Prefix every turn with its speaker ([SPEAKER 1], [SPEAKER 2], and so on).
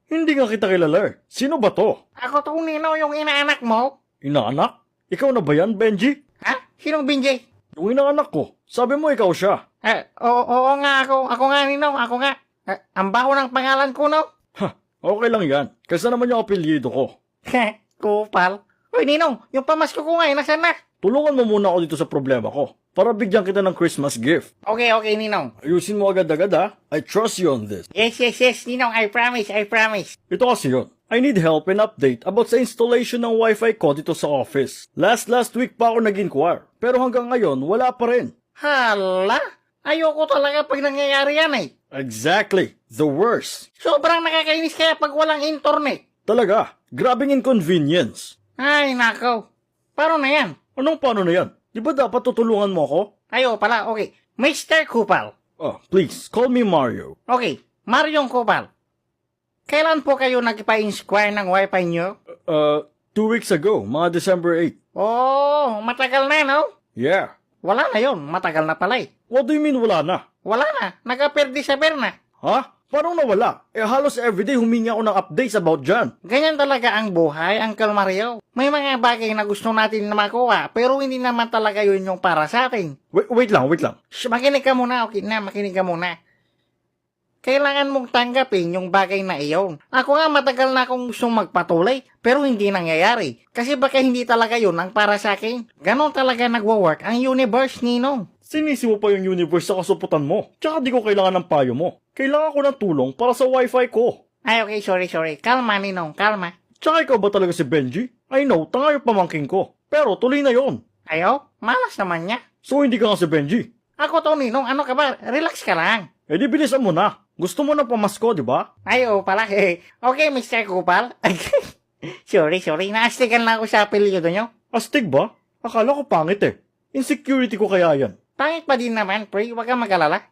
[SPEAKER 1] Hindi nga kita kilala eh. Sino ba to?
[SPEAKER 2] Ako to, Ninong, yung inaanak mo.
[SPEAKER 1] Inaanak? Ikaw na ba yan, Benji?
[SPEAKER 2] Ha? Sinong Binjay?
[SPEAKER 1] Yung inaanak ko. Sabi mo ikaw siya.
[SPEAKER 2] Oo nga ako. Ako nga, Ninong, ako nga. Ang baho ng pangalan ko, no?
[SPEAKER 1] Okay lang yan. Kasi naman yung apelyido ko.
[SPEAKER 2] Kupal. Uy, Ninong, yung pamasko ko nga, nasan na?
[SPEAKER 1] Tulungan mo muna ako dito sa problema ko. Para bigyan kita ng Christmas gift.
[SPEAKER 2] Okay, Ninong.
[SPEAKER 1] Ayusin mo agad-agad ha. I trust you on this.
[SPEAKER 2] Yes, Ninong, I promise.
[SPEAKER 1] Ito kasi yun. I need help and update about sa installation ng Wi-Fi ko dito sa office. Last week pa ako nag-inquire. Pero hanggang ngayon, wala pa rin.
[SPEAKER 2] Hala? Ayoko talaga pag nangyayari yan eh.
[SPEAKER 1] Exactly. The worst.
[SPEAKER 2] Sobrang nakakainis kaya pag walang internet.
[SPEAKER 1] Talaga. Grabing inconvenience.
[SPEAKER 2] Ay, nakaw. Paano na yan?
[SPEAKER 1] Anong paano na yan? Di ba dapat tutulungan mo ako?
[SPEAKER 2] Ayo pala, okay. Mr. Kupal.
[SPEAKER 1] Oh, please, call me Mario.
[SPEAKER 2] Okay, Mariong Kupal. Kailan po kayo nagpa-inquire ng wifi nyo?
[SPEAKER 1] 2 weeks ago, mga December 8.
[SPEAKER 2] Oh, matagal na, no?
[SPEAKER 1] Yeah.
[SPEAKER 2] Wala na yon, matagal na pala eh.
[SPEAKER 1] What do you mean wala na?
[SPEAKER 2] Wala na, nagka-perdi-saber na.
[SPEAKER 1] Ha? Paano nawala? Halos everyday humingi ako ng updates about dyan.
[SPEAKER 2] Ganyan talaga ang buhay, Uncle Mario. May mga bagay na gusto natin na makuha, pero hindi naman talaga yun yung para sa atin.
[SPEAKER 1] Wait lang.
[SPEAKER 2] Shh, makinig ka muna, okay na, makinig ka muna. Kailangan mong tanggapin yung bagay na iyon. Ako nga matagal na akong gustong magpatuloy, pero hindi nangyayari. Kasi baka hindi talaga yun ang para sa akin. Ganon talaga nagwo-work ang universe, Ninong.
[SPEAKER 1] Sinisi mo pa yung universe sa kasuputan mo. Tsaka di ko kailangan ng payo mo. Kailangan ko ng tulong para sa wifi ko.
[SPEAKER 2] Ay, okay, sorry. Kalma, Ninong, kalma.
[SPEAKER 1] Tsaka ikaw ba talaga si Benji? I know, tanga yung pamangking ko. Pero tuloy na yon.
[SPEAKER 2] Ayo, malas naman niya.
[SPEAKER 1] So hindi ka nga si Benji.
[SPEAKER 2] Ako to, Ninong, ano ka ba? Relax ka lang.
[SPEAKER 1] Di bilisan mo na. Gusto mo ng pamasko, di ba?
[SPEAKER 2] Ay, pala. Okay, Mr. Kupal. sorry. Naastikan lang ako sa apelyido nyo.
[SPEAKER 1] Astig ba? Akala ko pangit eh. Insecurity ko kaya yan.
[SPEAKER 2] Pangit pa din naman, pre. Huwag kang mag-alala.